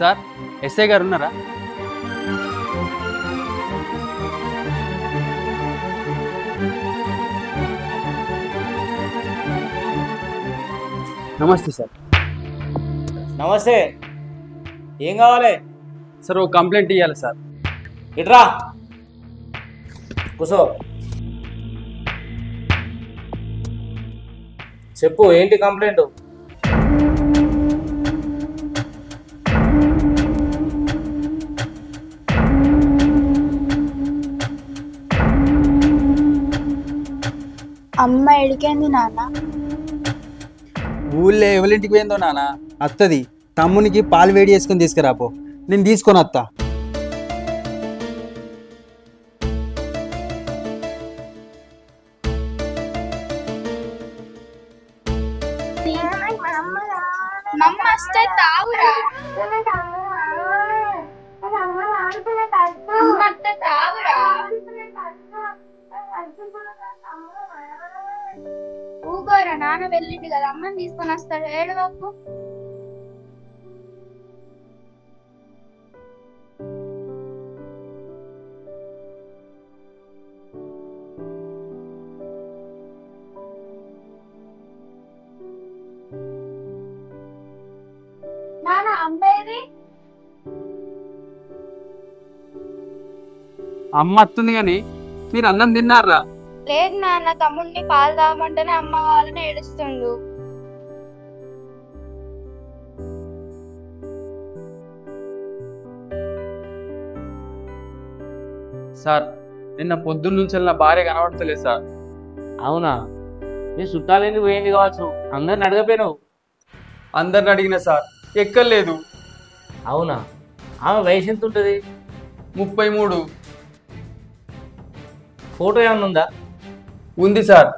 Sir SI గారు ఉన్నారా? నమస్తే సార్. నమస్తే, ఏం కావాలి? సార్ ఓ కంప్లైంట్ ఇవ్వాలి సార్. ఇట్రా కూసో. చెప్పు, ఏంటి కంప్లైంట్? అమ్మ ఎడికేంది నాన్న? ఊళ్ళో ఎవరింటికి పోయిందో నాన్న అత్తది. తమ్మునికి పాలు వేడి చేసుకుని తీసుకురాపో, నేను తీసుకొని వస్తా. మమ్మ వస్తే తాగురా. ఊగోరా, నాన్న వెళ్ళింది కదా, అమ్మని తీసుకొని వస్తాడు. ఏడవకు. నాన్న అమ్మేది? అమ్మ వస్తుంది కానీ మీరు అన్నం తిన్నారా? లేదు నాన్న, తమ్ముడిని పాలు తాగమంటేనే అమ్మ వాళ్ళని ఏడుస్తుండు. సార్ నిన్న పొద్దున్న నుంచి నా భార్య కనబడతలేదు సార్. అవునా? నీ చుట్టాలేంది పోయింది కావచ్చు, అందరిని అడగపోయినావు. అందరిని అడిగిన సార్, ఎక్కలేదు. అవునా? ఆమె వయసు ఎంత ఉంటుంది? 33. ఫోటో ఏమన్నా ఉందా? ఉంది సార్.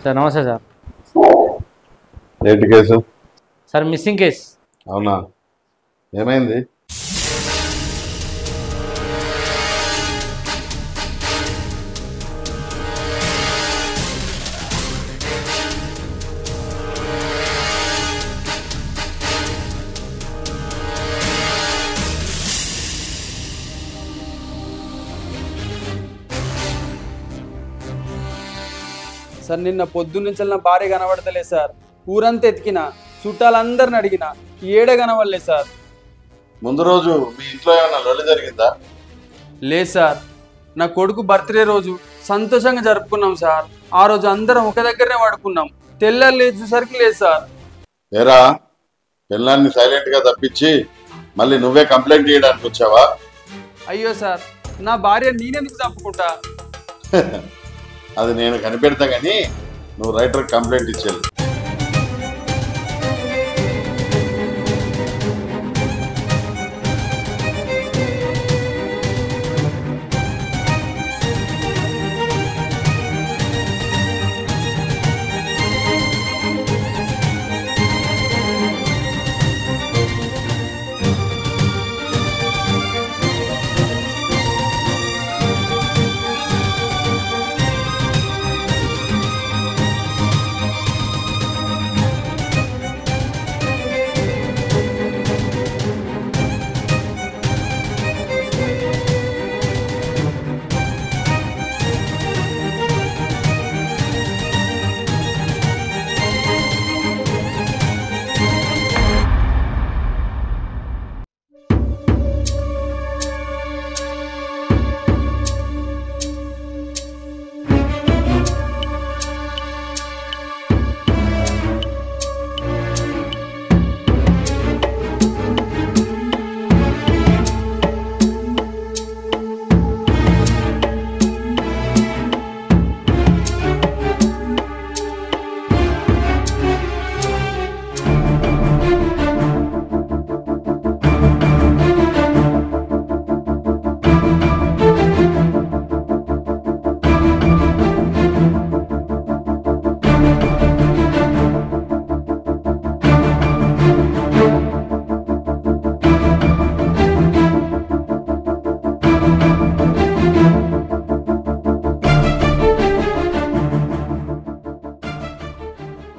సార్ నమస్తే సార్. ఏంటి కేసు? Sir missing case. అవునా, ఏమైంది? సార్ నిన్న పొద్దున్న నుంచి నా భార్య కనబడతలేదు సార్. ఊరంతా ఎతికిన, చుట్టాలందరిని అడిగిన, ఏడ కనబడలేదు సార్. ముందు రోజు మీ ఇంట్లో ఏమైనా లొల్లి జరిగిందా? లేదు సార్, నా కొడుకు బర్త్డే రోజు సంతోషంగా జరుపుకున్నాం సార్. ఆ రోజు అందరం ఒక దగ్గరనే పడుకున్నాం. తెల్లారు లేచేసరికి లేదు సార్. ఏరా, పిల్లాన్ని సైలెంట్ గా తప్పించి మళ్ళీ నువ్వే కంప్లైంట్ చేయడానికి వచ్చావా? అయ్యో సార్, నా భార్య నేనెందుకు చంపుకుంటా? అది నేను కనిపెడతా కానీ నువ్వు రైటర్ కంప్లైంట్ ఇచ్చేది.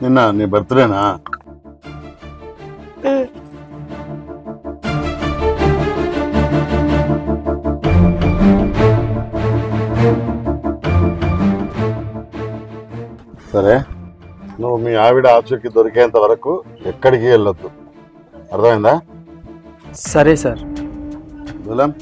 నిన్న నీ బర్త్డేనా? సరే, నువ్వు మీ ఆవిడ ఆచూకి దొరికేంత వరకు ఎక్కడికి వెళ్ళొద్దు, అర్థమైందా? సరే సార్. దులం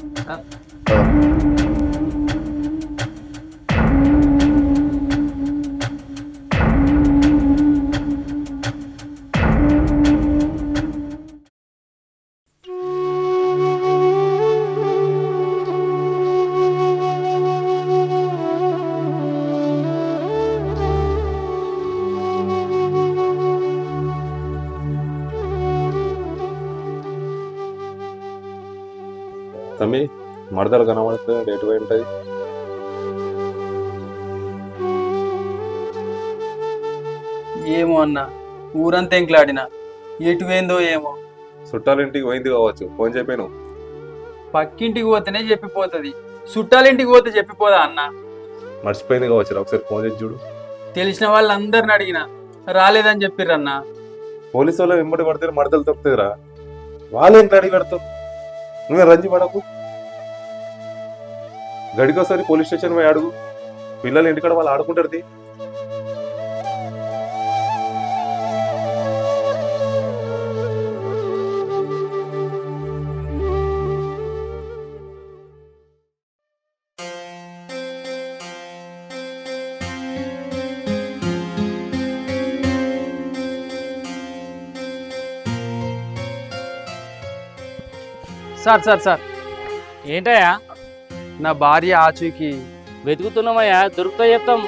తమ్మి మడతలు కనబడితే డేట్ పోయి ఉంటుంది. ఏమో అన్న, ఊరంతా ఎంకలాడినా, ఎటు పోయిందో ఏమో. చుట్టాలింటికి పోయింది కావచ్చు, ఫోన్ చెప్పాను. పక్కింటికి పోతేనే చెప్పిపోతుంది, చుట్టాలింటికి పోతే చెప్పిపోదా అన్న? మర్చిపోయింది కావచ్చు, ఒకసారి ఫోన్ చేసి చూడు. తెలిసిన వాళ్ళందరిని అడిగినా రాలేదని చెప్పిర్రన్న. పోలీసు వాళ్ళు వెంబడి పడితే మడతలు తప్పుతుందిరా, వాళ్ళేంటి అడిగి పెడతావు? నువ్వే రంజి పడకు, గడికోసారి పోలీస్ స్టేషన్ పోయి అడుగు. పిల్లలు ఇంటికాడ వాళ్ళు ఆడుకుంటారు. సార్ సార్ సార్, ఏంటయ్యా నా భార్య ఆచూకి వెతుకుతున్నామయ్యా, దొరుకుతా చెప్తాం.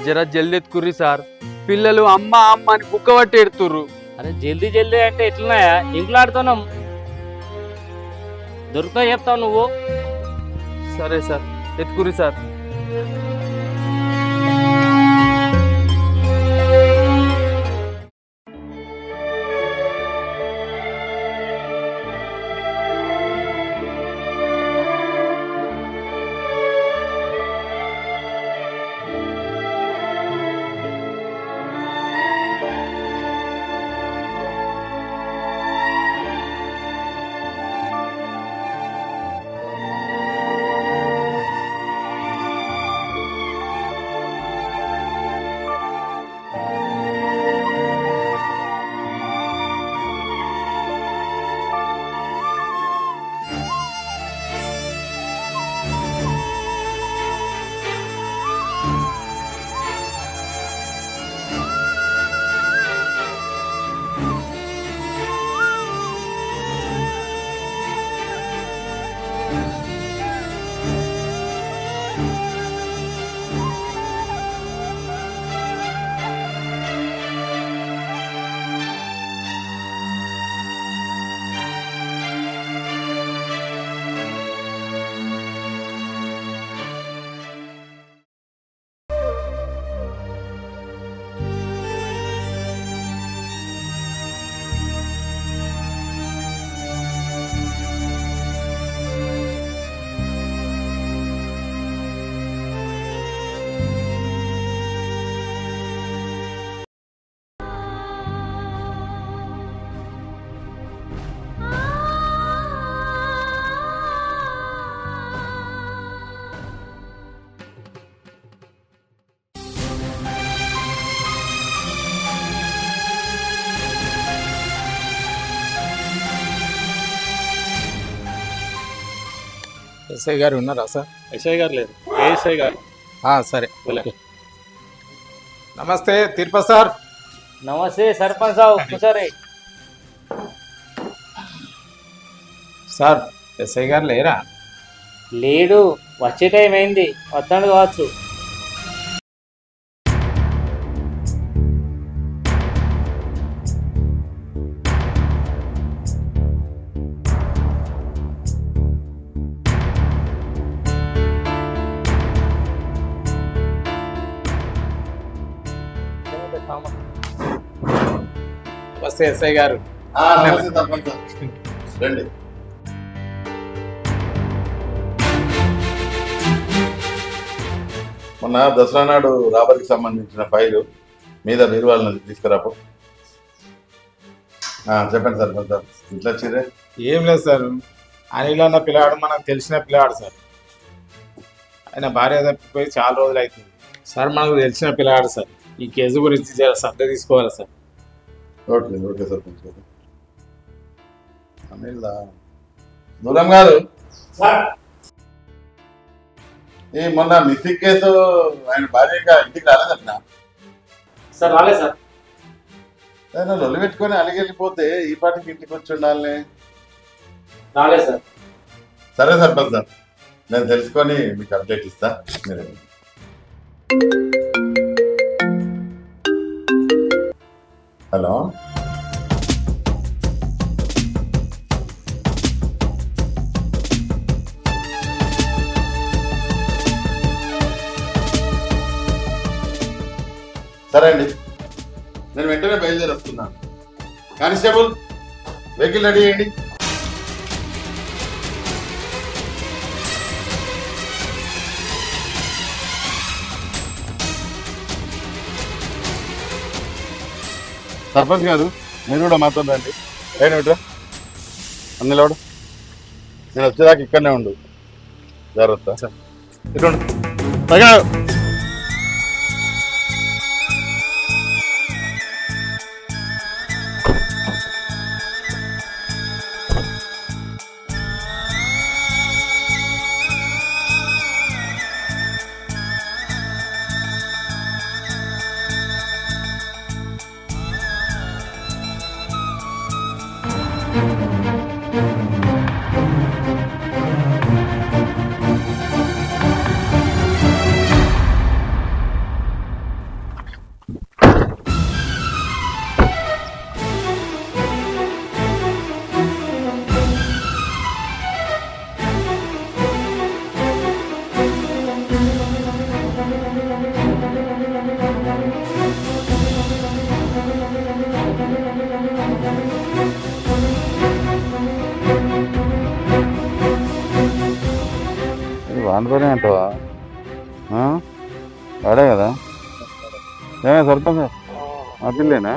జర జల్దీ ఎత్తుకుర్రి సార్. పిల్లలు అమ్మ అమ్మ అని కుక్క పట్టి ఎడుతుర్రు. అరే జల్దీ జల్దీ అంటే ఎట్లున్నాయా, ఇంట్లో ఆడుతున్నాం. దొరుకుతా చెప్తావు నువ్వు. సరే సార్, ఎత్తుకుర్రి సార్. ఎస్ఐ గారు ఉన్నారా సార్? ఎస్ఐ గారు లేదు, ఏఎస్ఐ గారు. సరే, ఓకే. నమస్తే తిరుపతి సార్. నమస్తే సర్పంచ్ సాబ్, కూర్చోరే. సార్ ఎస్ఐ గారు లేరా? లేడు, వచ్చే టైం అయింది, వస్తాడు కావచ్చు. నమస్తే ఎస్ఐ గారు. నమస్తే సర్పంచ్ సార్. రండి. మొన్న దసరా నాడు రాబరికి సంబంధించిన ఫైలు మీద మీరు వాళ్ళని తీసుకురాపు. చెప్పండి సర్పంచ్ సార్, ఇట్లా వచ్చిరే. ఏం లేదు సార్, అనిల్ అన్న పిల్లాడు మనకు తెలిసిన పిల్లాడు సార్. ఆయన భార్య తప్పిపోయి చాలా రోజులు అవుతుంది సార్. మనకు తెలిసిన పిల్లాడు సార్. ఈ కేసు గురించి శ్రద్ధ తీసుకోవాలి సార్. ఓకే ఓకే సర్పంచ్ గారు. అనిల్ దూరం గారు, ఈ మొన్న మిస్సింగ్ కేసు ఆయన భార్య ఇంటికి రాలేదట్నా? సార్ రాలేదు సార్. లొల్లి పెట్టుకొని అలిగి వెళ్ళిపోతే ఈ పాటికి ఇంటికి వచ్చి ఉండాలి. రాలేదు సార్. సరే సర్పంచ్ సార్, నేను తెలుసుకొని మీకు అప్డేట్ ఇస్తా. మీరు హలో, సరే అండి, నేను వెంటనే బయలుదేరి వస్తున్నాను. కానిస్టేబుల్, వెహికల్ రెడీ చేయండి. సర్పంచ్ గారు, మీరు కూడా మాట్లాడండి. ఏమిట్రా అన్నలోడు, నేను వచ్చేదాకా ఇక్కడనే ఉండు. జాగ్రత్త. ఇక్కడ వాండపనే అంటావా? వాడే కదా. ఏమే సర్పంచ్, మా పిల్లేనా?